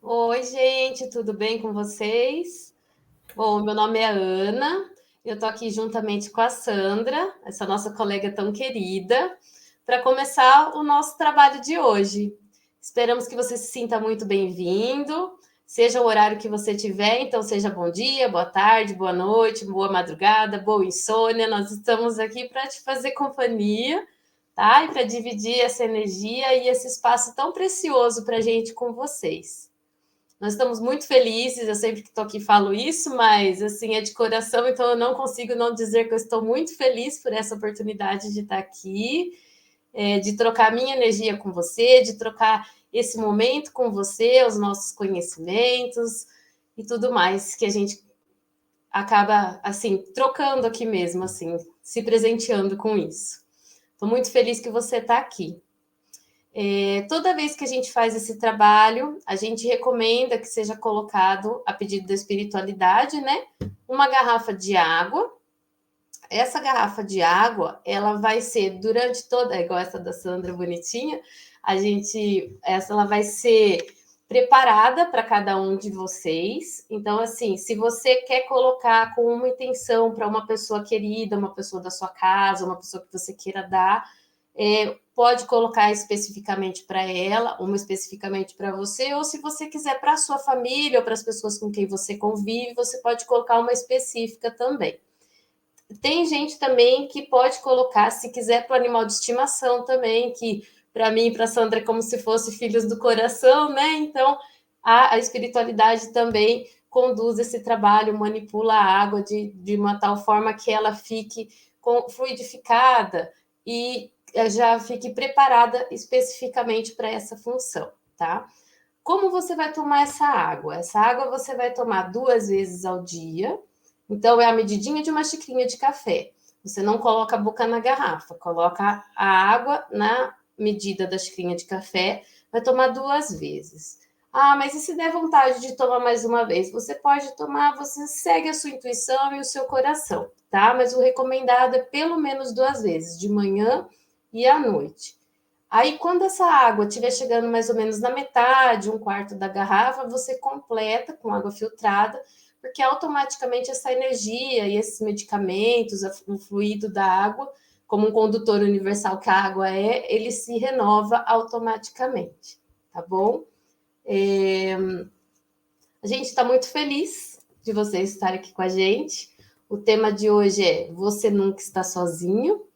Oi, gente, tudo bem com vocês? Bom, meu nome é Ana, eu estou aqui juntamente com a Sandra, essa nossa colega tão querida, para começar o nosso trabalho de hoje. Esperamos que você se sinta muito bem-vindo, seja o horário que você tiver, então seja bom dia, boa tarde, boa noite, boa madrugada, boa insônia. Nós estamos aqui para te fazer companhia, tá? E para dividir essa energia e esse espaço tão precioso para a gente com vocês. Nós estamos muito felizes, eu sempre que estou aqui falo isso, mas assim é de coração, então eu não consigo não dizer que eu estou muito feliz por essa oportunidade de estar aqui, de trocar minha energia com você, de trocar esse momento com você, os nossos conhecimentos e tudo mais que a gente acaba assim trocando aqui mesmo, assim, se presenteando com isso. Estou muito feliz que você está aqui. Toda vez que a gente faz esse trabalho, a gente recomenda que seja colocado, a pedido da espiritualidade, né, uma garrafa de água. Essa garrafa de água, ela vai ser durante toda, igual essa da Sandra bonitinha, ela vai ser preparada para cada um de vocês. Então, assim, se você quer colocar com uma intenção para uma pessoa querida, uma pessoa da sua casa, uma pessoa que você queira dar, pode colocar especificamente para ela, uma especificamente para você, ou se você quiser para a sua família ou para as pessoas com quem você convive, você pode colocar uma específica também. Tem gente também que pode colocar, se quiser, para o animal de estimação também, que para mim e para a Sandra é como se fosse filhos do coração, né? Então, a espiritualidade também conduz esse trabalho, manipula a água de uma tal forma que ela fique fluidificada e já fique preparada especificamente para essa função, tá? Como você vai tomar essa água? Essa água você vai tomar 2 vezes ao dia. Então, é a medidinha de uma xicrinha de café. Você não coloca a boca na garrafa, coloca a água na medida da xicrinha de café, vai tomar 2 vezes. Ah, mas e se der vontade de tomar mais uma vez? Você pode tomar, você segue a sua intuição e o seu coração, tá? Mas o recomendado é pelo menos 2 vezes, de manhã e à noite. Aí, quando essa água estiver chegando mais ou menos na metade, um quarto da garrafa, você completa com água filtrada, porque automaticamente essa energia e esses medicamentos, o fluido da água, como um condutor universal que a água é, ele se renova automaticamente, tá bom? A gente está muito feliz de vocês estarem aqui com a gente. O tema de hoje é Você Nunca Está Sozinho.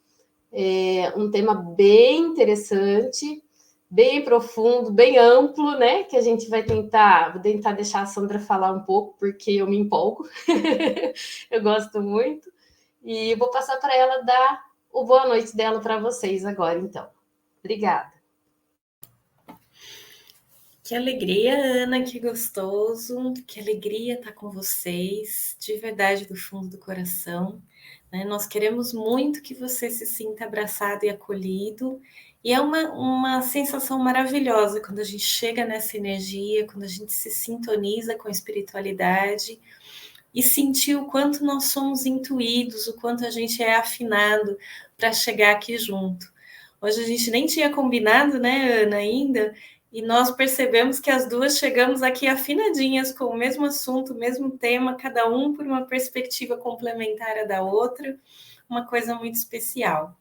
É um tema bem interessante, bem profundo, bem amplo, né? Que a gente vou tentar deixar a Sandra falar um pouco, porque eu me empolgo, eu gosto muito, e vou passar para ela dar o boa noite dela para vocês agora, então. Obrigada. Que alegria, Ana, que gostoso, que alegria estar com vocês, de verdade, do fundo do coração. Né? Nós queremos muito que você se sinta abraçado e acolhido, e é uma sensação maravilhosa quando a gente chega nessa energia, quando a gente se sintoniza com a espiritualidade e sentir o quanto nós somos intuídos, o quanto a gente é afinado para chegar aqui junto. Hoje a gente nem tinha combinado, né, Ana, ainda, e nós percebemos que as duas chegamos aqui afinadinhas com o mesmo assunto, o mesmo tema, cada um por uma perspectiva complementar da outra, uma coisa muito especial.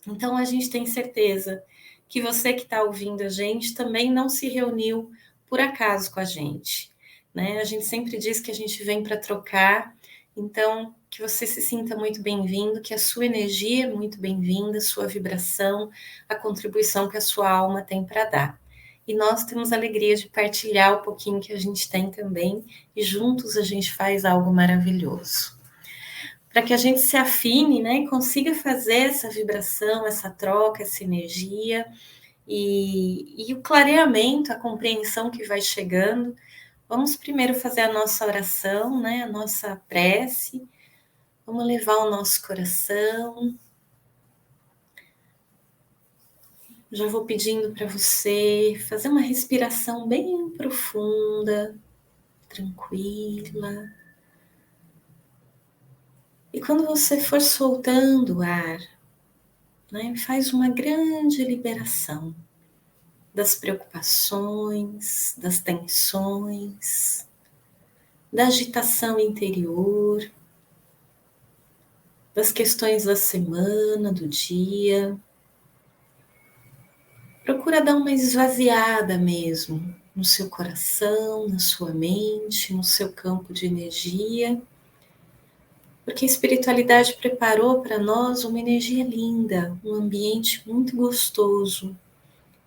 Então a gente tem certeza que você que está ouvindo a gente também não se reuniu por acaso com a gente, né? A gente sempre diz que a gente vem para trocar, então que você se sinta muito bem-vindo, que a sua energia é muito bem-vinda, sua vibração, a contribuição que a sua alma tem para dar. E nós temos a alegria de partilhar o pouquinho que a gente tem também, e juntos a gente faz algo maravilhoso. Para que a gente se afine, né, e consiga fazer essa vibração, essa troca, essa energia, e o clareamento, a compreensão que vai chegando. Vamos primeiro fazer a nossa oração, né, a nossa prece. Vamos levar o nosso coração. Já vou pedindo para você fazer uma respiração bem profunda, tranquila. E quando você for soltando o ar, né, faz uma grande liberação. das preocupações, das tensões, da agitação interior, das questões da semana, do dia. Procura dar uma esvaziada mesmo no seu coração, na sua mente, no seu campo de energia, porque a espiritualidade preparou para nós uma energia linda, um ambiente muito gostoso.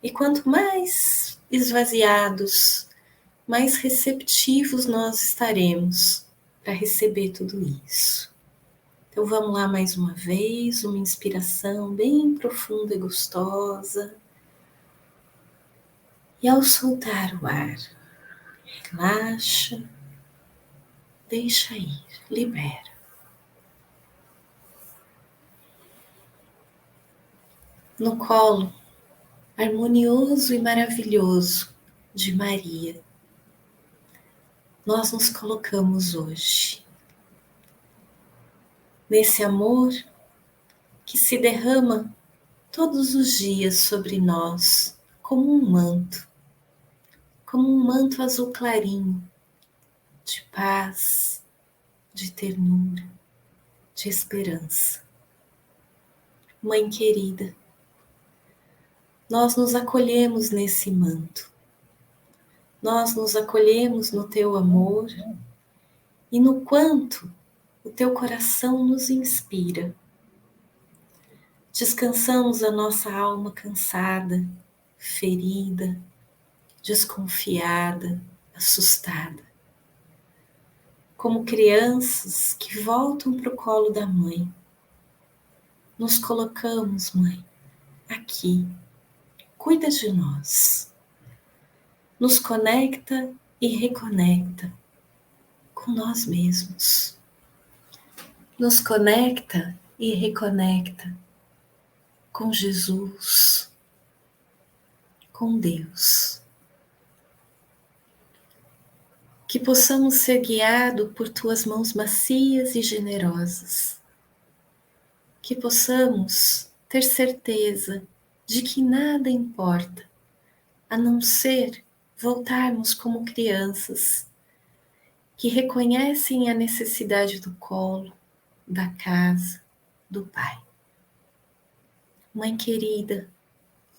E quanto mais esvaziados, mais receptivos nós estaremos para receber tudo isso. Então vamos lá mais uma vez, uma inspiração bem profunda e gostosa. E ao soltar o ar, relaxa, deixa ir, libera. No colo harmonioso e maravilhoso de Maria, nós nos colocamos hoje. Nesse amor que se derrama todos os dias sobre nós, como um manto azul clarinho, de paz, de ternura, de esperança. Mãe querida, nós nos acolhemos nesse manto, nós nos acolhemos no teu amor e no quanto o teu coração nos inspira. Descansamos a nossa alma cansada, ferida, desconfiada, assustada. Como crianças que voltam para o colo da mãe. Nos colocamos, mãe, aqui. Cuida de nós. Nos conecta e reconecta com nós mesmos. Nos conecta e reconecta com Jesus, com Deus. Que possamos ser guiados por tuas mãos macias e generosas. Que possamos ter certeza de que nada importa, a não ser voltarmos como crianças, que reconhecem a necessidade do colo, da casa, do Pai. Mãe querida,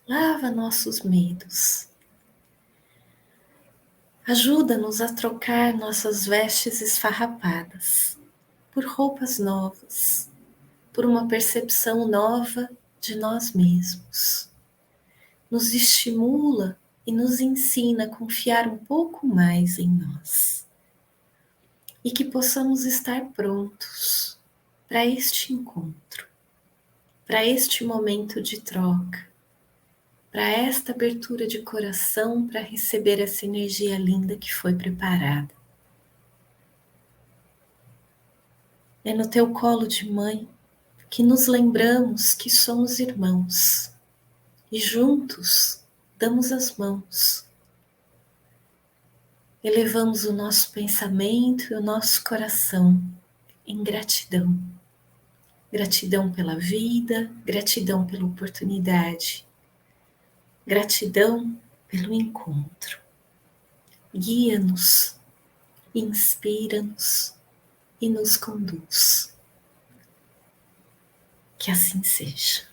lava nossos medos. Ajuda-nos a trocar nossas vestes esfarrapadas por roupas novas, por uma percepção nova de nós mesmos. Nos estimula e nos ensina a confiar um pouco mais em nós. E que possamos estar prontos para este encontro, para este momento de troca, para esta abertura de coração para receber essa energia linda que foi preparada. É no teu colo de mãe que nos lembramos que somos irmãos e juntos damos as mãos. Elevamos o nosso pensamento e o nosso coração em gratidão. Gratidão pela vida, gratidão pela oportunidade, gratidão pelo encontro. Guia-nos, inspira-nos e nos conduz. Que assim seja.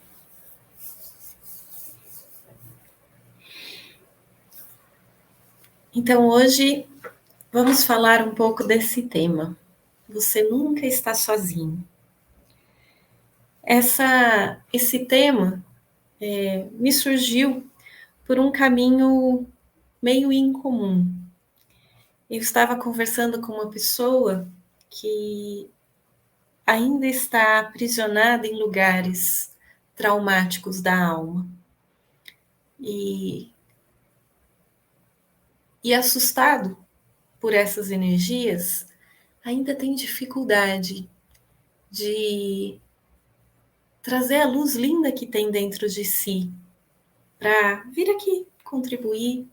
Então hoje vamos falar um pouco desse tema. Você nunca está sozinho. Esse tema me surgiu por um caminho meio incomum. Eu estava conversando com uma pessoa que ainda está aprisionada em lugares traumáticos da alma. E assustado por essas energias, ainda tem dificuldade de trazer a luz linda que tem dentro de si para vir aqui, contribuir,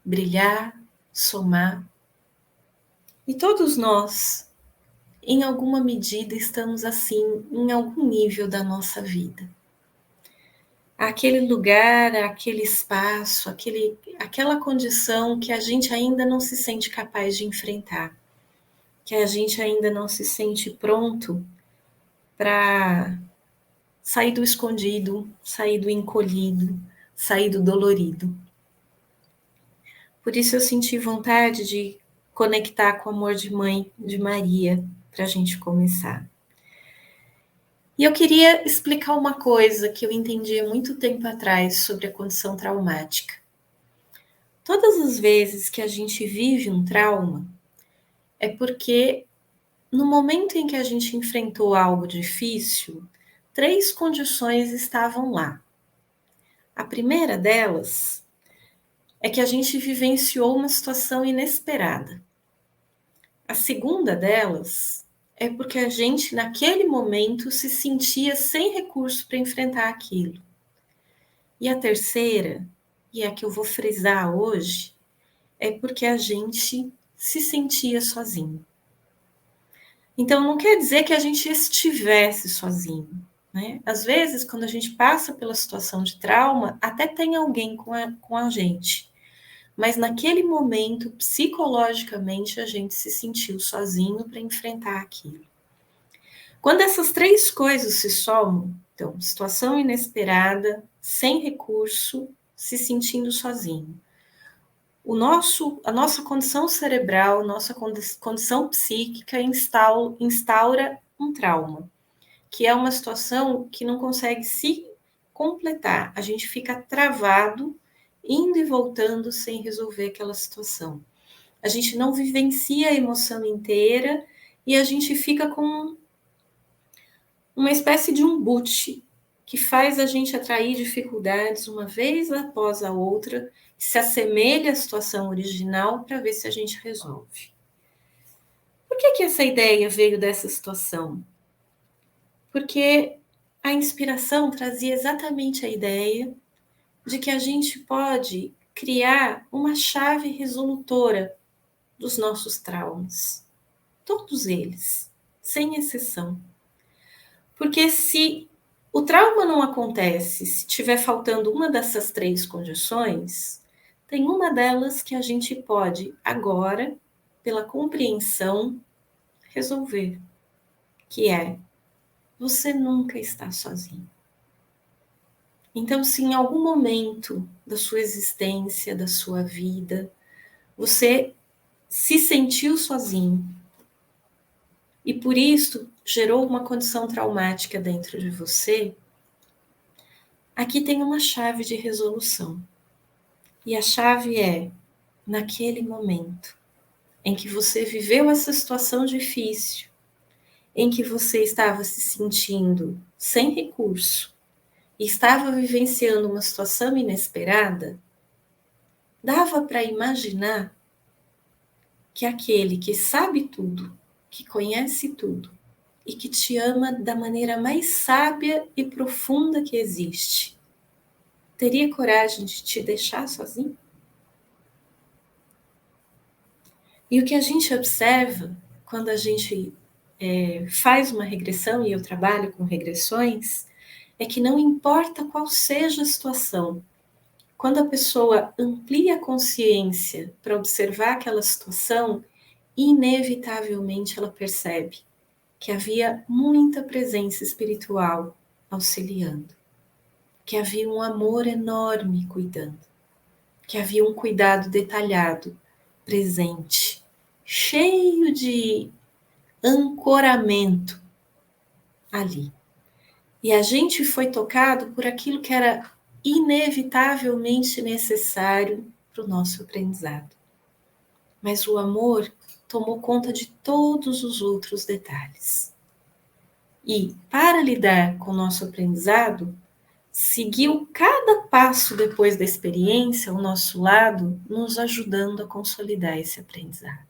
brilhar, somar. E todos nós, em alguma medida, estamos assim, em algum nível da nossa vida. àquele lugar, àquele espaço, aquela condição que a gente ainda não se sente capaz de enfrentar, que a gente ainda não se sente pronto para sair do escondido, sair do encolhido, sair do dolorido. Por isso eu senti vontade de conectar com o amor de mãe de Maria, para a gente começar. E eu queria explicar uma coisa que eu entendi há muito tempo atrás sobre a condição traumática. Todas as vezes que a gente vive um trauma, é porque no momento em que a gente enfrentou algo difícil, 3 condições estavam lá. A primeira delas é que a gente vivenciou uma situação inesperada. A segunda delas é porque a gente, naquele momento, se sentia sem recurso para enfrentar aquilo. E a terceira, e é a que eu vou frisar hoje, é porque a gente se sentia sozinho. Então, não quer dizer que a gente estivesse sozinho, né? Às vezes, quando a gente passa pela situação de trauma, até tem alguém com a gente. Mas naquele momento, psicologicamente, a gente se sentiu sozinho para enfrentar aquilo. Quando essas 3 coisas se somam, então, situação inesperada, sem recurso, se sentindo sozinho. A nossa condição cerebral, nossa condição psíquica instaura um trauma, que é uma situação que não consegue se completar. A gente fica travado, indo e voltando sem resolver aquela situação. A gente não vivencia a emoção inteira e a gente fica com uma espécie de um boot que faz a gente atrair dificuldades uma vez após a outra, que se assemelha à situação original para ver se a gente resolve. Por que essa ideia veio dessa situação? Porque a inspiração trazia exatamente a ideia de que a gente pode criar uma chave resolutora dos nossos traumas. Todos eles, sem exceção. Porque se o trauma não acontece, se tiver faltando uma dessas 3 condições, tem uma delas que a gente pode agora, pela compreensão, resolver, que é: você nunca está sozinho. Então, se em algum momento da sua existência, da sua vida, você se sentiu sozinho e por isso gerou uma condição traumática dentro de você, aqui tem uma chave de resolução. E a chave é: naquele momento em que você viveu essa situação difícil, em que você estava se sentindo sem recurso e estava vivenciando uma situação inesperada, dava para imaginar que aquele que sabe tudo, que conhece tudo e que te ama da maneira mais sábia e profunda que existe, teria coragem de te deixar sozinho? E o que a gente observa quando a gente faz uma regressão, e eu trabalho com regressões, é que não importa qual seja a situação, quando a pessoa amplia a consciência para observar aquela situação, inevitavelmente ela percebe que havia muita presença espiritual auxiliando, que havia um amor enorme cuidando, que havia um cuidado detalhado, presente, cheio de ancoramento ali. E a gente foi tocado por aquilo que era inevitavelmente necessário para o nosso aprendizado. Mas o amor tomou conta de todos os outros detalhes. E, para lidar com o nosso aprendizado, seguiu cada passo depois da experiência ao nosso lado, nos ajudando a consolidar esse aprendizado.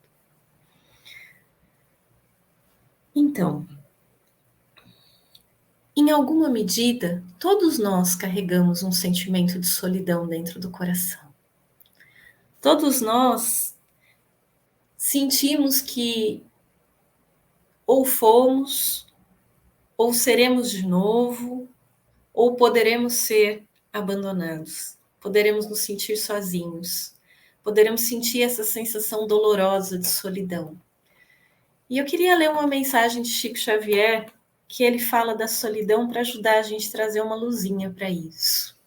Então, em alguma medida, todos nós carregamos um sentimento de solidão dentro do coração. Todos nós sentimos que ou fomos, ou seremos de novo, ou poderemos ser abandonados, poderemos nos sentir sozinhos, poderemos sentir essa sensação dolorosa de solidão. E eu queria ler uma mensagem de Chico Xavier, que ele fala da solidão para ajudar a gente a trazer uma luzinha para isso.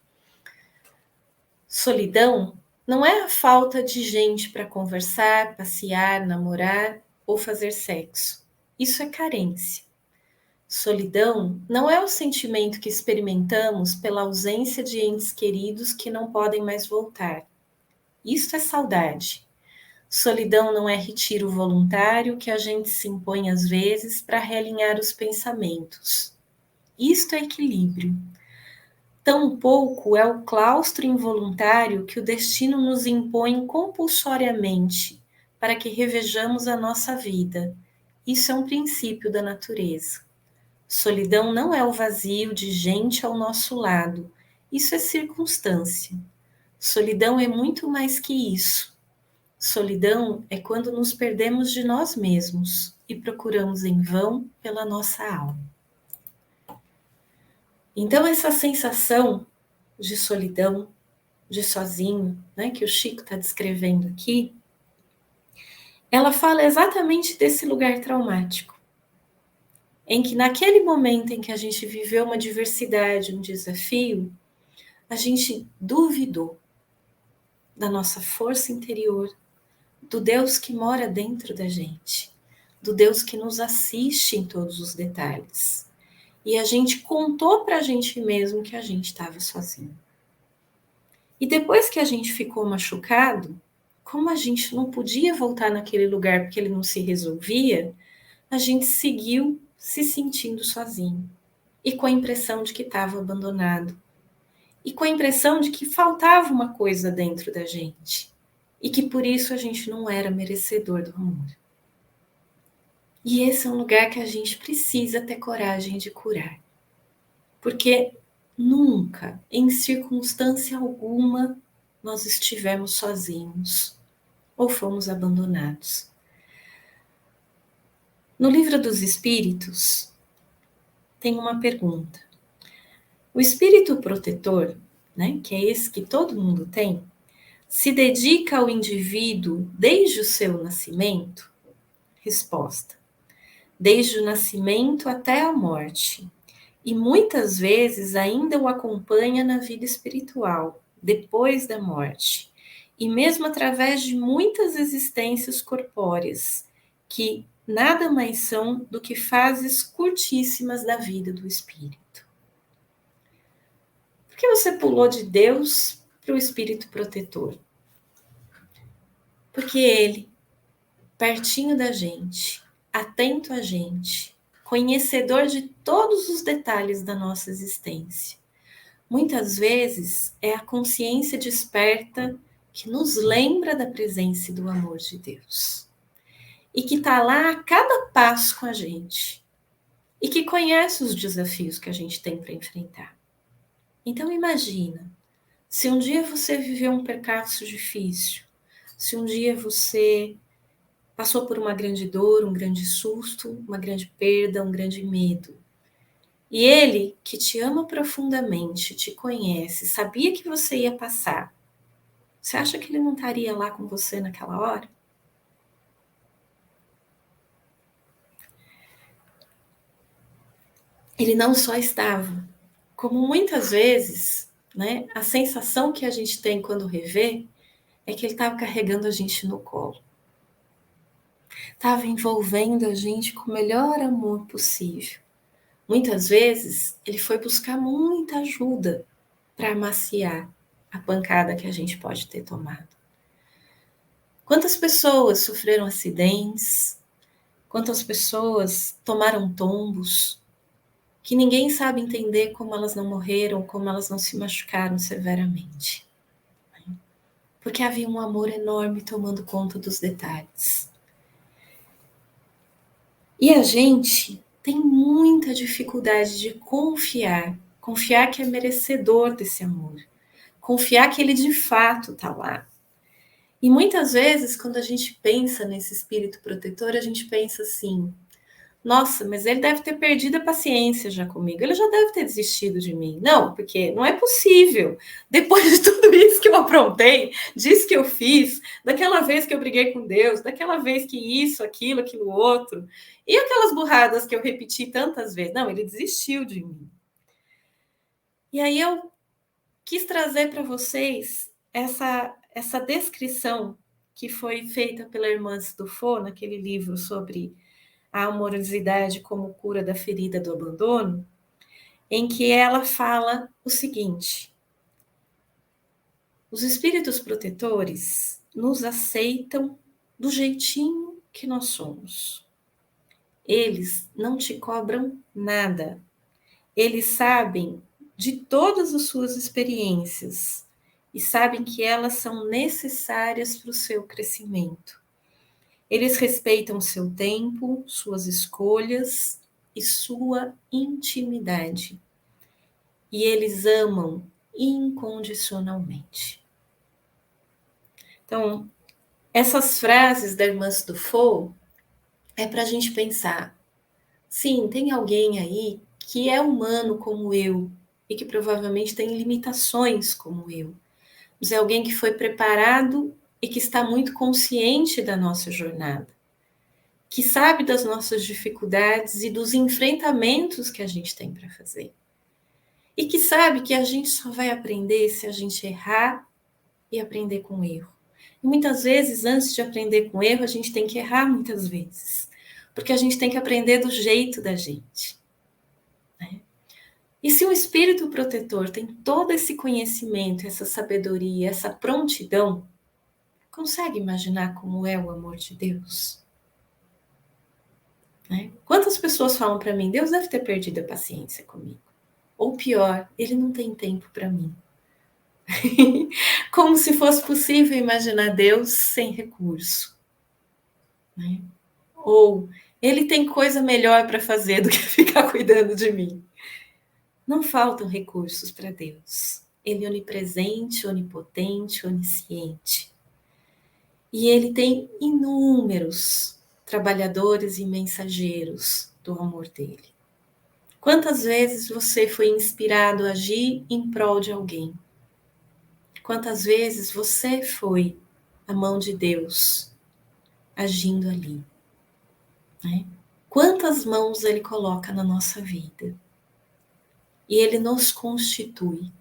Solidão não é a falta de gente para conversar, passear, namorar ou fazer sexo. Isso é carência. Solidão não é o sentimento que experimentamos pela ausência de entes queridos que não podem mais voltar. Isso é saudade. Solidão não é retiro voluntário que a gente se impõe às vezes para realinhar os pensamentos. Isto é equilíbrio. Tampouco é o claustro involuntário que o destino nos impõe compulsoriamente para que revejamos a nossa vida. Isso é um princípio da natureza. Solidão não é o vazio de gente ao nosso lado. Isso é circunstância. Solidão é muito mais que isso. Solidão é quando nos perdemos de nós mesmos e procuramos em vão pela nossa alma. Então, essa sensação de solidão, de sozinho, né, que o Chico está descrevendo aqui, ela fala exatamente desse lugar traumático, em que naquele momento em que a gente viveu uma diversidade, um desafio, a gente duvidou da nossa força interior, do Deus que mora dentro da gente, do Deus que nos assiste em todos os detalhes. E a gente contou para a gente mesmo que a gente estava sozinho. E depois que a gente ficou machucado, como a gente não podia voltar naquele lugar porque ele não se resolvia, a gente seguiu se sentindo sozinho. E com a impressão de que estava abandonado. E com a impressão de que faltava uma coisa dentro da gente. E que por isso a gente não era merecedor do amor. E esse é um lugar que a gente precisa ter coragem de curar. Porque nunca, em circunstância alguma, nós estivemos sozinhos ou fomos abandonados. No Livro dos Espíritos, tem uma pergunta. O espírito protetor, né, que é esse que todo mundo tem, se dedica ao indivíduo desde o seu nascimento? Resposta. Desde o nascimento até a morte. E muitas vezes ainda o acompanha na vida espiritual, depois da morte. E mesmo através de muitas existências corpóreas, que nada mais são do que fases curtíssimas da vida do espírito. Por que você pulou de Deus para o espírito protetor? Porque ele, pertinho da gente, atento a gente, conhecedor de todos os detalhes da nossa existência. Muitas vezes é a consciência desperta que nos lembra da presença e do amor de Deus. E que está lá a cada passo com a gente. E que conhece os desafios que a gente tem para enfrentar. Então imagina, se um dia você viveu um percalço difícil, se um dia você passou por uma grande dor, um grande susto, uma grande perda, um grande medo. E ele, que te ama profundamente, te conhece, sabia que você ia passar. Você acha que ele não estaria lá com você naquela hora? Ele não só estava, como muitas vezes, né, a sensação que a gente tem quando revê é que ele estava carregando a gente no colo. Estava envolvendo a gente com o melhor amor possível. Muitas vezes, ele foi buscar muita ajuda para amaciar a pancada que a gente pode ter tomado. Quantas pessoas sofreram acidentes? Quantas pessoas tomaram tombos? Que ninguém sabe entender como elas não morreram, como elas não se machucaram severamente. Porque havia um amor enorme tomando conta dos detalhes. E a gente tem muita dificuldade de confiar que é merecedor desse amor, confiar que ele de fato está lá. E muitas vezes, quando a gente pensa nesse espírito protetor, a gente pensa assim, Nossa, mas ele deve ter perdido a paciência já comigo. Ele já deve ter desistido de mim. Não, porque não é possível. Depois de tudo isso que eu aprontei, disso que eu fiz, daquela vez que eu briguei com Deus, daquela vez que isso, aquilo outro, e aquelas burradas que eu repeti tantas vezes. Não, ele desistiu de mim. E aí eu quis trazer para vocês essa descrição que foi feita pela irmã Stufo naquele livro sobre a amorosidade como cura da ferida do abandono, em que ela fala o seguinte: os espíritos protetores nos aceitam do jeitinho que nós somos. Eles não te cobram nada. Eles sabem de todas as suas experiências e sabem que elas são necessárias para o seu crescimento. Eles respeitam seu tempo, suas escolhas e sua intimidade. E eles amam incondicionalmente. Então, essas frases da irmã Stufo é para a gente pensar. Sim, tem alguém aí que é humano como eu e que provavelmente tem limitações como eu. Mas é alguém que foi preparado e que está muito consciente da nossa jornada, que sabe das nossas dificuldades e dos enfrentamentos que a gente tem para fazer. E que sabe que a gente só vai aprender se a gente errar e aprender com erro. E muitas vezes, antes de aprender com erro, a gente tem que errar muitas vezes. Porque a gente tem que aprender do jeito da gente. Né? E se o espírito protetor tem todo esse conhecimento, essa sabedoria, essa prontidão, consegue imaginar como é o amor de Deus? Né? Quantas pessoas falam para mim, Deus deve ter perdido a paciência comigo. Ou pior, ele não tem tempo para mim. Como se fosse possível imaginar Deus sem recurso. Né? Ou ele tem coisa melhor para fazer do que ficar cuidando de mim. Não faltam recursos para Deus. Ele é onipresente, onipotente, onisciente. E ele tem inúmeros trabalhadores e mensageiros do amor dele. Quantas vezes você foi inspirado a agir em prol de alguém? Quantas vezes você foi a mão de Deus agindo ali? Né? Quantas mãos ele coloca na nossa vida? E ele nos constitui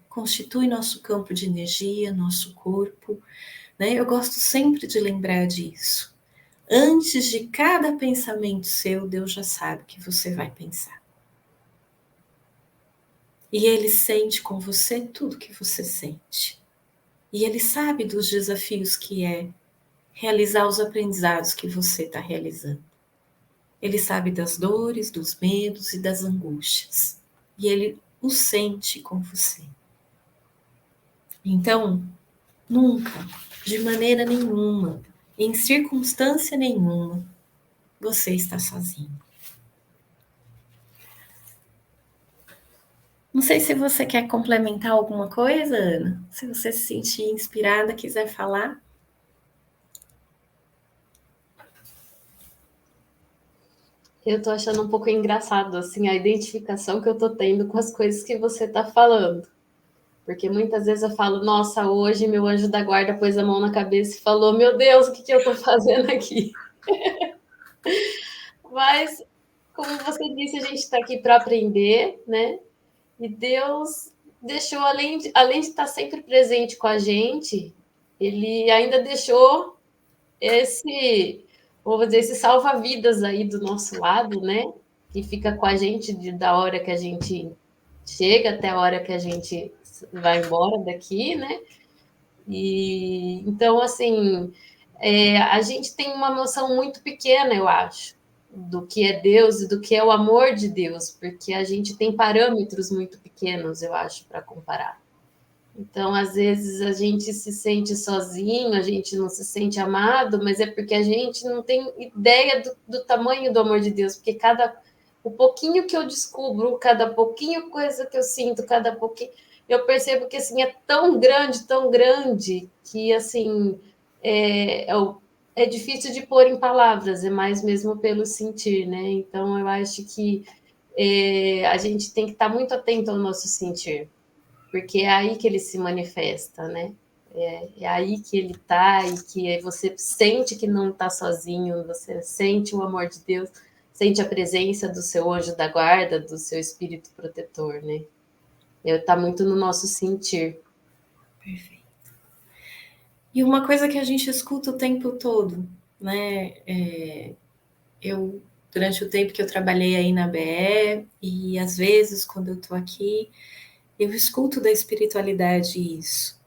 nosso campo de energia, nosso corpo. Né? Eu gosto sempre de lembrar disso. Antes de cada pensamento seu, Deus já sabe o que você vai pensar. E ele sente com você tudo que você sente. E ele sabe dos desafios que é realizar os aprendizados que você está realizando. Ele sabe das dores, dos medos e das angústias. E ele o sente com você. Então, nunca, de maneira nenhuma, em circunstância nenhuma, você está sozinho. Não sei se você quer complementar alguma coisa, Ana. Se você se sentir inspirada, quiser falar. Eu tô achando um pouco engraçado, assim, a identificação que eu tô tendo com as coisas que você tá falando. Porque muitas vezes eu falo, nossa, hoje meu anjo da guarda pôs a mão na cabeça e falou, meu Deus, o que eu tô fazendo aqui? Mas, como você disse, a gente está aqui para aprender, né? E Deus deixou, além de estar sempre presente com a gente, ele ainda deixou esse, vou dizer, esse salva-vidas aí do nosso lado, né? Que fica com a gente da hora que a gente chega até a hora que a gente vai embora daqui, né? E então, assim, a gente tem uma noção muito pequena, eu acho, do que é Deus e do que é o amor de Deus, porque a gente tem parâmetros muito pequenos, eu acho, para comparar. Então, às vezes, a gente se sente sozinho, a gente não se sente amado, mas é porque a gente não tem ideia do tamanho do amor de Deus, porque o pouquinho que eu descubro, cada pouquinho coisa que eu sinto, cada pouquinho, eu percebo que assim é tão grande, que assim é, é difícil de pôr em palavras, é mais mesmo pelo sentir, né? Então, eu acho que a gente tem que estar muito atento ao nosso sentir, porque é aí que ele se manifesta, né? É aí que ele está e que você sente que não está sozinho, você sente o amor de Deus, sente a presença do seu anjo da guarda, do seu espírito protetor, né? Está muito no nosso sentir. Perfeito. E uma coisa que a gente escuta o tempo todo, né? Eu, durante o tempo que eu trabalhei aí na BE, e às vezes quando eu estou aqui, eu escuto da espiritualidade isso.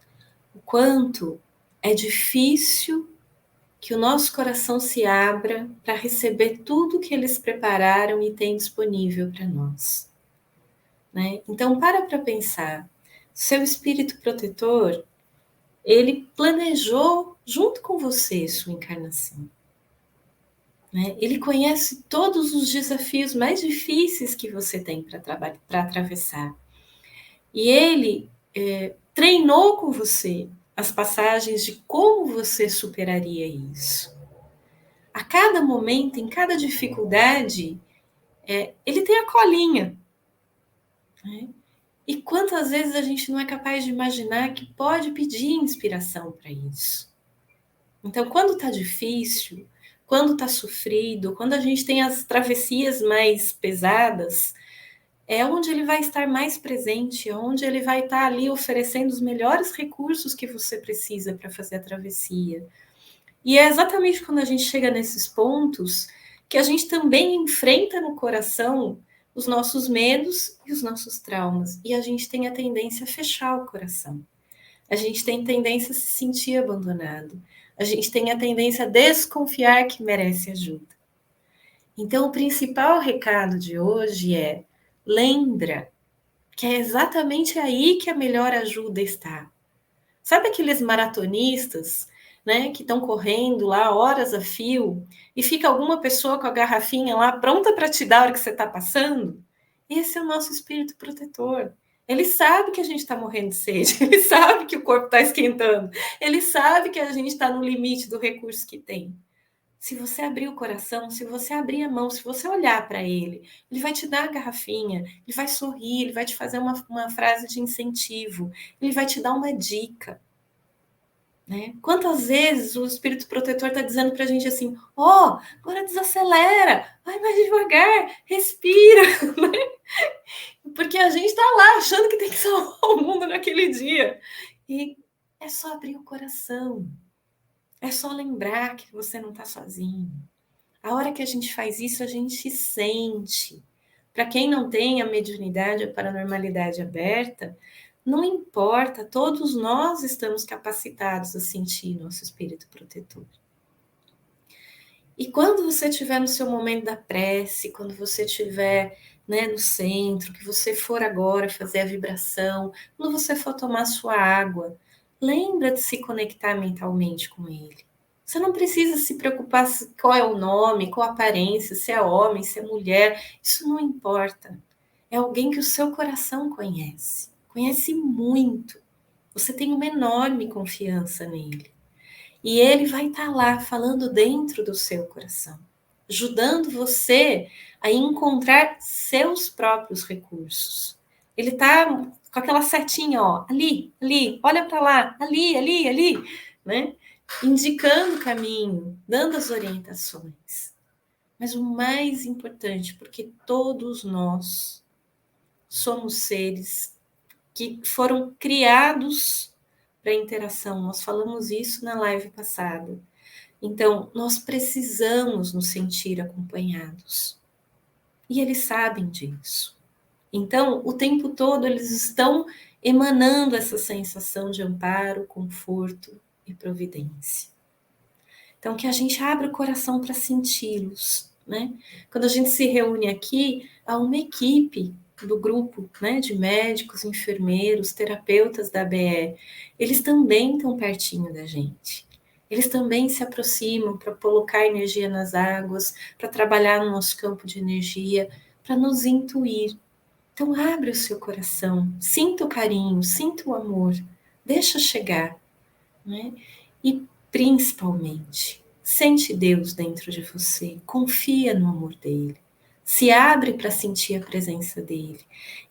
O quanto é difícil que o nosso coração se abra para receber tudo que eles prepararam e têm disponível para nós. Né? Então, para pensar. Seu espírito protetor, ele planejou junto com você sua encarnação. Né? Ele conhece todos os desafios mais difíceis que você tem para atravessar. E ele treinou com você as passagens de como você superaria isso. A cada momento, em cada dificuldade, ele tem a colinha. Né? E quantas vezes a gente não é capaz de imaginar que pode pedir inspiração para isso? Então, quando está difícil, quando está sofrido, quando a gente tem as travessias mais pesadas, é onde ele vai estar mais presente, é onde ele vai estar ali oferecendo os melhores recursos que você precisa para fazer a travessia. E é exatamente quando a gente chega nesses pontos que a gente também enfrenta no coração os nossos medos e os nossos traumas. E a gente tem a tendência a fechar o coração. A gente tem tendência a se sentir abandonado. A gente tem a tendência a desconfiar que merece ajuda. Então, o principal recado de hoje é: lembra que é exatamente aí que a melhor ajuda está. Sabe aqueles maratonistas, né, que estão correndo lá horas a fio e fica alguma pessoa com a garrafinha lá pronta para te dar a hora que você está passando? Esse é o nosso espírito protetor. Ele sabe que a gente está morrendo de sede, ele sabe que o corpo está esquentando, ele sabe que a gente está no limite do recurso que tem. Se você abrir o coração, se você abrir a mão, se você olhar para ele, ele vai te dar a garrafinha, ele vai sorrir, ele vai te fazer uma frase de incentivo, ele vai te dar uma dica. Né? Quantas vezes o espírito protetor está dizendo para a gente assim: ó, agora desacelera, vai mais devagar, respira. Né? Porque a gente está lá achando que tem que salvar o mundo naquele dia. E é só abrir o coração. É só lembrar que você não está sozinho. A hora que a gente faz isso, a gente sente. Para quem não tem a mediunidade, a paranormalidade aberta, não importa, todos nós estamos capacitados a sentir nosso espírito protetor. E quando você estiver no seu momento da prece, quando você estiver, né, no centro, que você for agora fazer a vibração, quando você for tomar sua água, lembra de se conectar mentalmente com ele. Você não precisa se preocupar qual é o nome, qual a aparência, se é homem, se é mulher, isso não importa. É alguém que o seu coração conhece, conhece muito. Você tem uma enorme confiança nele. E ele vai estar lá falando dentro do seu coração, ajudando você a encontrar seus próprios recursos. Ele está com aquela setinha, ó, ali, ali, olha para lá, ali, ali, ali, né? Indicando o caminho, dando as orientações. Mas o mais importante, porque todos nós somos seres que foram criados para interação. Nós falamos isso na live passada. Então, nós precisamos nos sentir acompanhados. E eles sabem disso. Então, o tempo todo eles estão emanando essa sensação de amparo, conforto e providência. Então, que a gente abra o coração para senti-los, né? Quando a gente se reúne aqui, há uma equipe do grupo, né, de médicos, enfermeiros, terapeutas da ABE. Eles também estão pertinho da gente. Eles também se aproximam para colocar energia nas águas, para trabalhar no nosso campo de energia, para nos intuir. Então, abre o seu coração, sinta o carinho, sinta o amor, deixa chegar, né? E principalmente, Sente Deus dentro de você, confia no amor dele, se abre para sentir a presença dele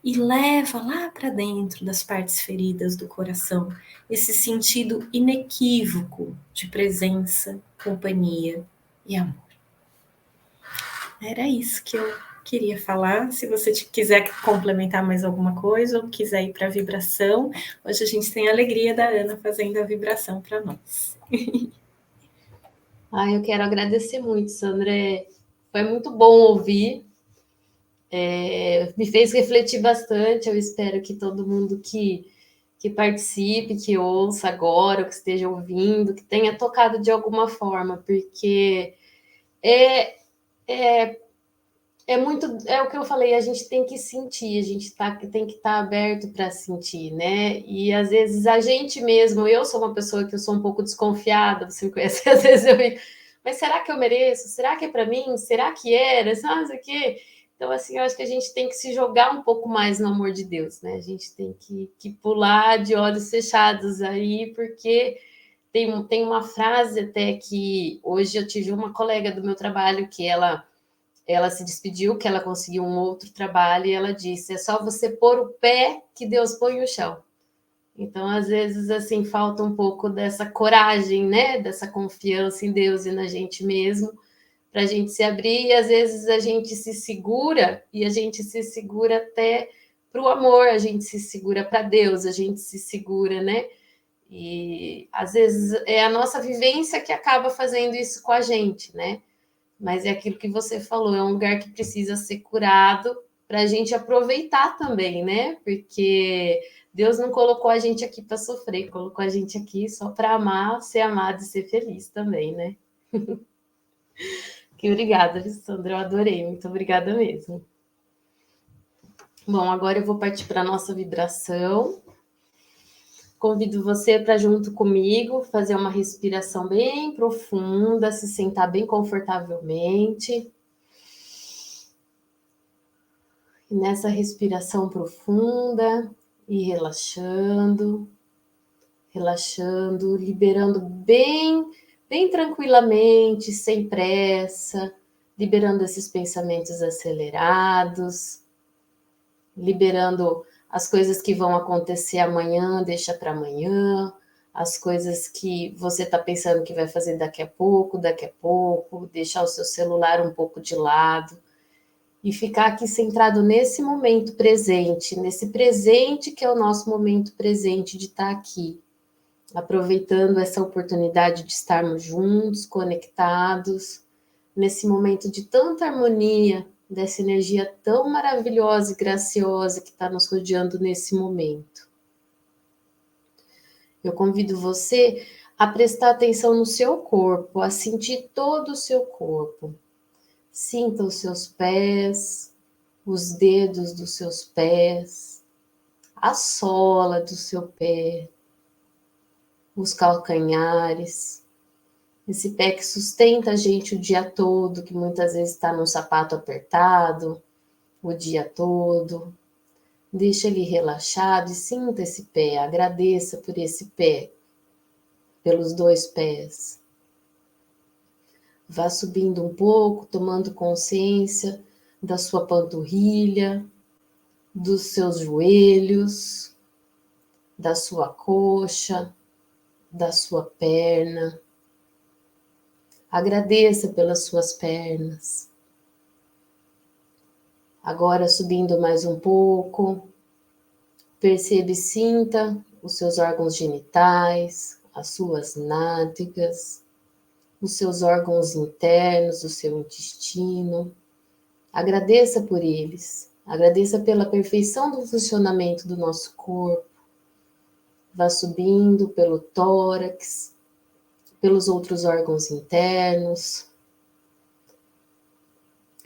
e leva lá para dentro das partes feridas do coração esse sentido inequívoco de presença, companhia e amor. Era isso que eu queria falar. Se você quiser complementar mais alguma coisa ou quiser ir para a vibração, hoje a gente tem a alegria da Ana fazendo a vibração para nós. Eu quero agradecer muito, Sandra. Foi muito bom ouvir. Me fez refletir bastante. Eu espero que todo mundo que participe, que ouça agora, ou que esteja ouvindo, que tenha tocado de alguma forma, porque é, é, é o que eu falei, a gente tem que sentir, a gente tem que estar aberto para sentir, né? E às vezes a gente mesmo, eu sou uma pessoa que eu sou um pouco desconfiada, você me conhece, às vezes eu fico, mas será que eu mereço? Será que é para mim? Será que era? Sabe o quê? Então, assim, eu acho que a gente tem que se jogar um pouco mais no amor de Deus, né? A gente tem que pular de olhos fechados aí, porque tem uma frase até que hoje eu tive uma colega do meu trabalho que ela se despediu, que ela conseguiu um outro trabalho, e ela disse: é só você pôr o pé que Deus põe o chão. Então, às vezes, assim, falta um pouco dessa coragem, né? Dessa confiança em Deus e na gente mesmo, para a gente se abrir, e às vezes a gente se segura, e a gente se segura até para o amor, a gente se segura para Deus, a gente se segura, né? E às vezes é a nossa vivência que acaba fazendo isso com a gente, né? Mas é aquilo que você falou, é um lugar que precisa ser curado para a gente aproveitar também, né? Porque Deus não colocou a gente aqui para sofrer, colocou a gente aqui só para amar, ser amado e ser feliz também, né? Que obrigada, Sandra, eu adorei, muito obrigada mesmo. Bom, agora eu vou partir para a nossa vibração. Convido você para, junto comigo, fazer uma respiração bem profunda, se sentar bem confortavelmente. E nessa respiração profunda e relaxando, liberando bem tranquilamente, sem pressa, liberando esses pensamentos acelerados, liberando as coisas que vão acontecer amanhã, deixa para amanhã, as coisas que você está pensando que vai fazer daqui a pouco, deixar o seu celular um pouco de lado e ficar aqui centrado nesse momento presente, nesse presente que é o nosso momento presente de estar aqui, aproveitando essa oportunidade de estarmos juntos, conectados, nesse momento de tanta harmonia, dessa energia tão maravilhosa e graciosa que está nos rodeando nesse momento. Eu convido você a prestar atenção no seu corpo, a sentir todo o seu corpo. Sinta os seus pés, os dedos dos seus pés, a sola do seu pé, os calcanhares, esse pé que sustenta a gente o dia todo, que muitas vezes está num sapato apertado o dia todo. Deixa ele relaxado e sinta esse pé, agradeça por esse pé, pelos dois pés. Vá subindo um pouco, tomando consciência da sua panturrilha, dos seus joelhos, da sua coxa, da sua perna. Agradeça pelas suas pernas. Agora subindo mais um pouco, perceba e sinta os seus órgãos genitais, as suas nádegas, os seus órgãos internos, o seu intestino. Agradeça por eles. Agradeça pela perfeição do funcionamento do nosso corpo. Vá subindo pelo tórax, pelos outros órgãos internos,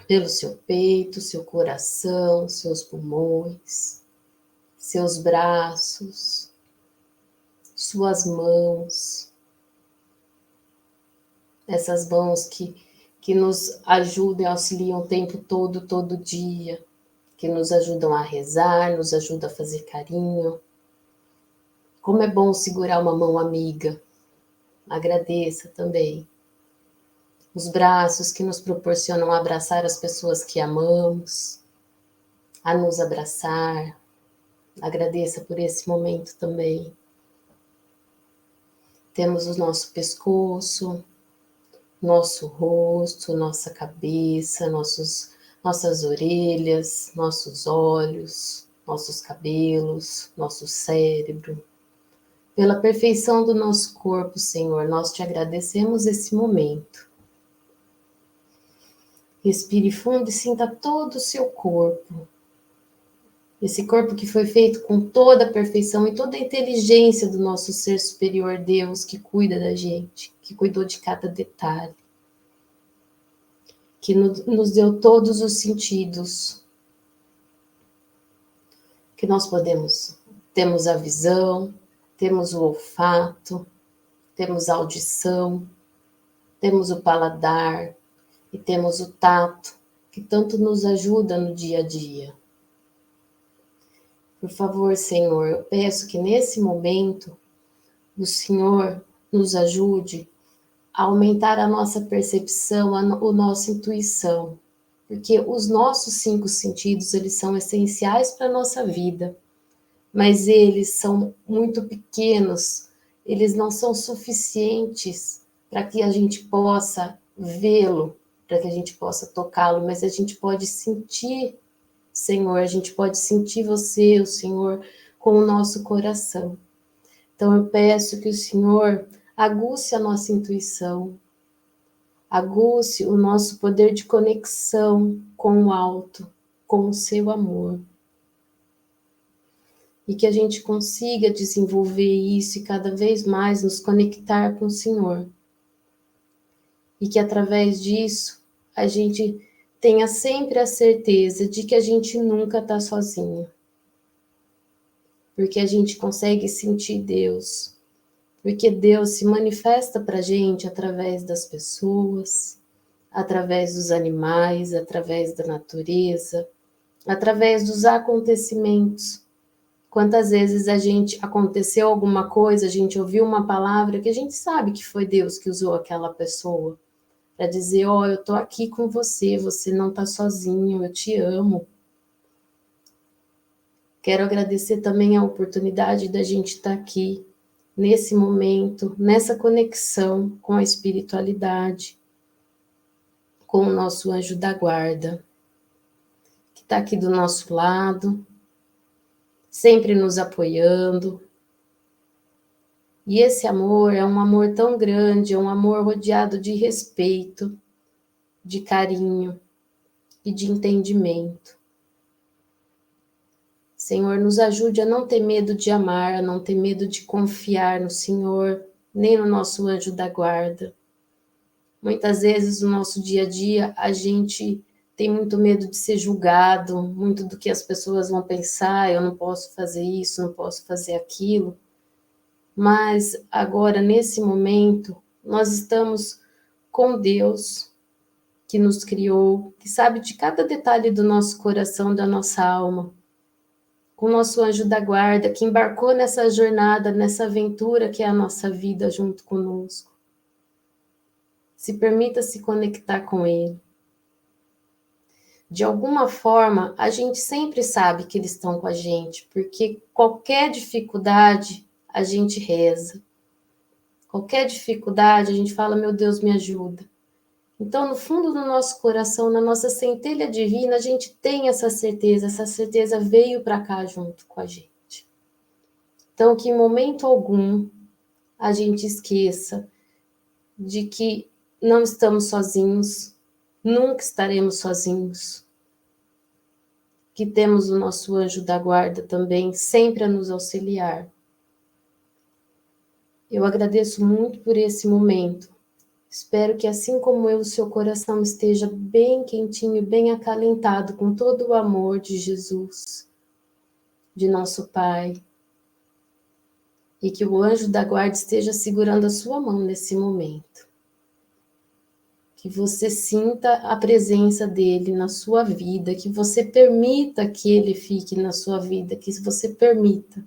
pelo seu peito, seu coração, seus pulmões, seus braços, suas mãos, essas mãos que nos ajudam e auxiliam o tempo todo dia, que nos ajudam a rezar, nos ajudam a fazer carinho. Como é bom segurar uma mão amiga. Agradeça também. os braços que nos proporcionam abraçar as pessoas que amamos, a nos abraçar. Agradeça por esse momento também. Temos o nosso pescoço, nosso rosto, nossa cabeça, nossas orelhas, nossos olhos, nossos cabelos, nosso cérebro. Pela perfeição do nosso corpo, Senhor, nós te agradecemos esse momento. Respire fundo e sinta todo o seu corpo. Esse corpo que foi feito com toda a perfeição e toda a inteligência do nosso ser superior, Deus, que cuida da gente, que cuidou de cada detalhe, que nos deu todos os sentidos, que nós temos a visão, temos o olfato, temos a audição, temos o paladar e temos o tato, que tanto nos ajuda no dia a dia. Por favor, Senhor, eu peço que nesse momento o Senhor nos ajude a aumentar a nossa percepção, a nossa intuição, porque os nossos 5 sentidos, eles são essenciais para a nossa vida, mas eles são muito pequenos, eles não são suficientes para que a gente possa vê-lo, para que a gente possa tocá-lo, mas a gente pode sentir, Senhor, a gente pode sentir você, o Senhor, com o nosso coração. Então eu peço que o Senhor aguce a nossa intuição, aguce o nosso poder de conexão com o alto, com o seu amor. E que a gente consiga desenvolver isso e cada vez mais nos conectar com o Senhor. E que através disso a gente tenha sempre a certeza de que a gente nunca está sozinho. Porque a gente consegue sentir Deus. Porque Deus se manifesta para a gente através das pessoas, através dos animais, através da natureza, através dos acontecimentos. Quantas vezes aconteceu alguma coisa, a gente ouviu uma palavra que a gente sabe que foi Deus que usou aquela pessoa para dizer, eu estou aqui com você, você não está sozinho, eu te amo. Quero agradecer também a oportunidade da gente estar aqui, nesse momento, nessa conexão com a espiritualidade, com o nosso anjo da guarda, que está aqui do nosso lado, sempre nos apoiando. E esse amor é um amor tão grande, é um amor rodeado de respeito, de carinho e de entendimento. Senhor, nos ajude a não ter medo de amar, a não ter medo de confiar no Senhor, nem no nosso anjo da guarda. Muitas vezes no nosso dia a dia a gente tem muito medo de ser julgado, muito do que as pessoas vão pensar, eu não posso fazer isso, não posso fazer aquilo. Mas agora, nesse momento, nós estamos com Deus, que nos criou, que sabe de cada detalhe do nosso coração, da nossa alma, com o nosso anjo da guarda, que embarcou nessa jornada, nessa aventura que é a nossa vida junto conosco. Se permita se conectar com Ele. De alguma forma, a gente sempre sabe que eles estão com a gente, porque qualquer dificuldade, a gente reza. Qualquer dificuldade, a gente fala, meu Deus, me ajuda. Então, no fundo do nosso coração, na nossa centelha divina, a gente tem essa certeza veio para cá junto com a gente. Então, que em momento algum a gente esqueça de que não estamos sozinhos, nunca estaremos sozinhos, que temos o nosso anjo da guarda também, sempre a nos auxiliar. Eu agradeço muito por esse momento. Espero que, assim como eu, o seu coração esteja bem quentinho, bem acalentado com todo o amor de Jesus, de nosso Pai. E que o anjo da guarda esteja segurando a sua mão nesse momento. Que você sinta a presença dele na sua vida, que você permita que ele fique na sua vida, que você permita.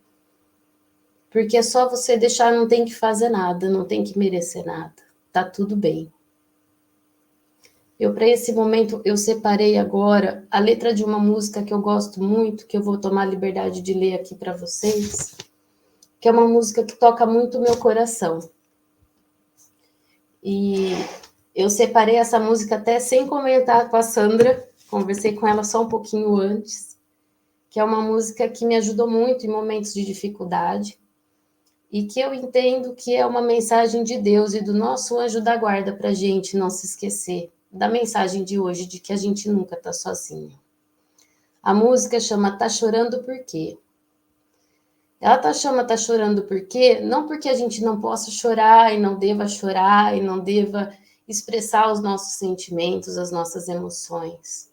Porque é só você deixar, não tem que fazer nada, não tem que merecer nada. Tá tudo bem. Para esse momento, eu separei agora a letra de uma música que eu gosto muito, que eu vou tomar a liberdade de ler aqui para vocês, que é uma música que toca muito o meu coração. E eu separei essa música até sem comentar com a Sandra, conversei com ela só um pouquinho antes, que é uma música que me ajudou muito em momentos de dificuldade e que eu entendo que é uma mensagem de Deus e do nosso anjo da guarda para a gente não se esquecer da mensagem de hoje, de que a gente nunca está sozinho. A música chama Tá Chorando Por Quê? Ela tá chorando por quê? Não porque a gente não possa chorar e não deva expressar os nossos sentimentos, as nossas emoções.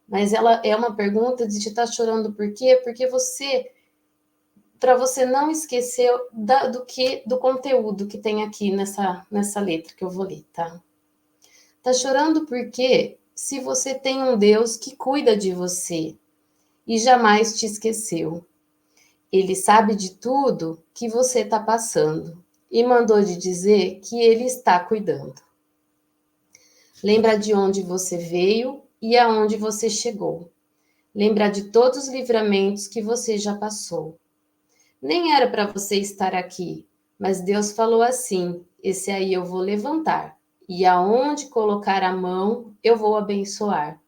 Mas ela é uma pergunta de estar chorando por quê? Porque para você não esquecer do conteúdo que tem aqui nessa letra que eu vou ler, tá? Tá chorando porque se você tem um Deus que cuida de você e jamais te esqueceu. Ele sabe de tudo que você está passando e mandou te dizer que ele está cuidando. Lembra de onde você veio e aonde você chegou. Lembra de todos os livramentos que você já passou. Nem era para você estar aqui, mas Deus falou assim: esse aí eu vou levantar, e aonde colocar a mão eu vou abençoar.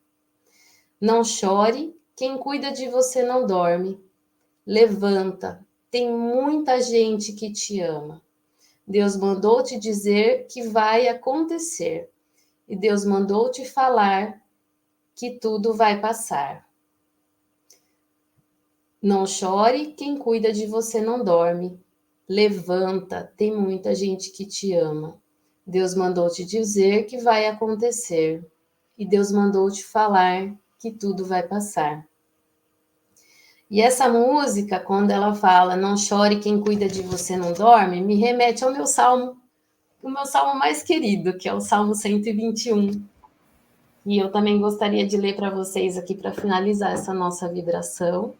Não chore, quem cuida de você não dorme. Levanta, tem muita gente que te ama. Deus mandou te dizer que vai acontecer, e Deus mandou te falar que tudo vai passar. Não chore, quem cuida de você não dorme. Levanta, tem muita gente que te ama. Deus mandou te dizer que vai acontecer, e Deus mandou te falar que tudo vai passar. E essa música, quando ela fala não chore, quem cuida de você não dorme, me remete ao meu salmo, o meu salmo mais querido, que é o Salmo 121. E eu também gostaria de ler para vocês aqui para finalizar essa nossa vibração,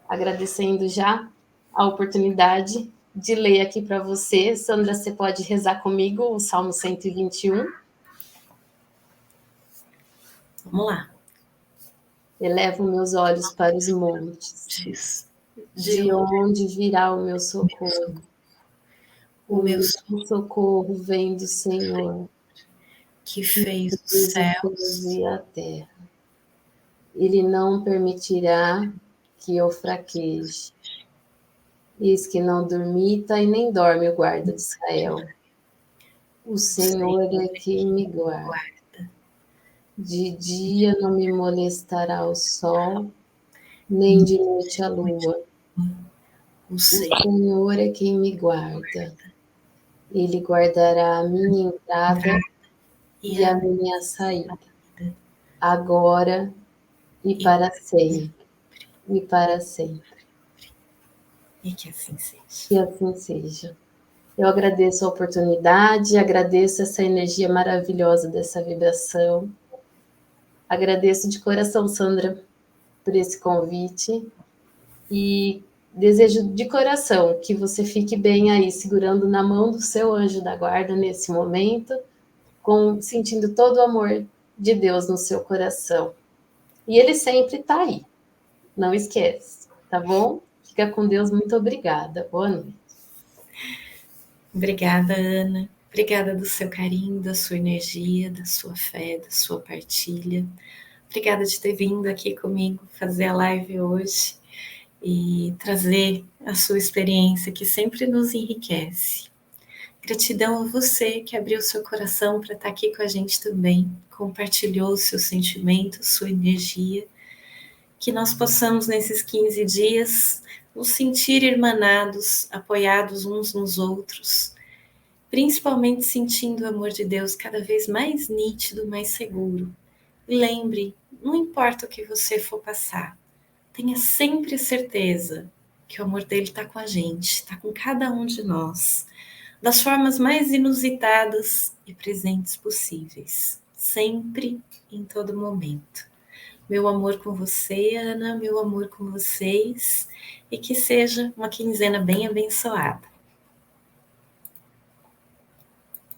agradecendo já a oportunidade de ler aqui para você. Sandra, você pode rezar comigo o Salmo 121? Vamos lá. Elevo meus olhos para os montes. De onde virá o meu socorro? O meu socorro vem do Senhor, que fez os fez os céus céus e a terra. Ele não permitirá que eu fraqueje. Eis que não dormita e nem dorme o guarda de Israel. O Senhor é quem me guarda. De dia não me molestará o sol, nem de noite a lua. O Senhor é quem me guarda. Ele guardará a minha entrada e a minha saída, agora e para sempre. E para sempre. E que assim seja. Que assim seja. Eu agradeço a oportunidade, agradeço essa energia maravilhosa dessa vibração. Agradeço de coração, Sandra, por esse convite. E desejo de coração que você fique bem aí, segurando na mão do seu anjo da guarda nesse momento, sentindo todo o amor de Deus no seu coração. E ele sempre está aí. Não esquece, tá bom? Fica com Deus, muito obrigada. Boa noite. Obrigada, Ana. Obrigada do seu carinho, da sua energia, da sua fé, da sua partilha. Obrigada de ter vindo aqui comigo fazer a live hoje e trazer a sua experiência que sempre nos enriquece. Gratidão a você que abriu seu coração para estar aqui com a gente também, compartilhou seus sentimentos, sua energia. Que nós possamos nesses 15 dias nos sentir irmanados, apoiados uns nos outros, principalmente sentindo o amor de Deus cada vez mais nítido, mais seguro. E lembre, não importa o que você for passar, tenha sempre certeza que o amor dele está com a gente, está com cada um de nós, das formas mais inusitadas e presentes possíveis, sempre, em todo momento. Meu amor com você, Ana, meu amor com vocês, e que seja uma quinzena bem abençoada.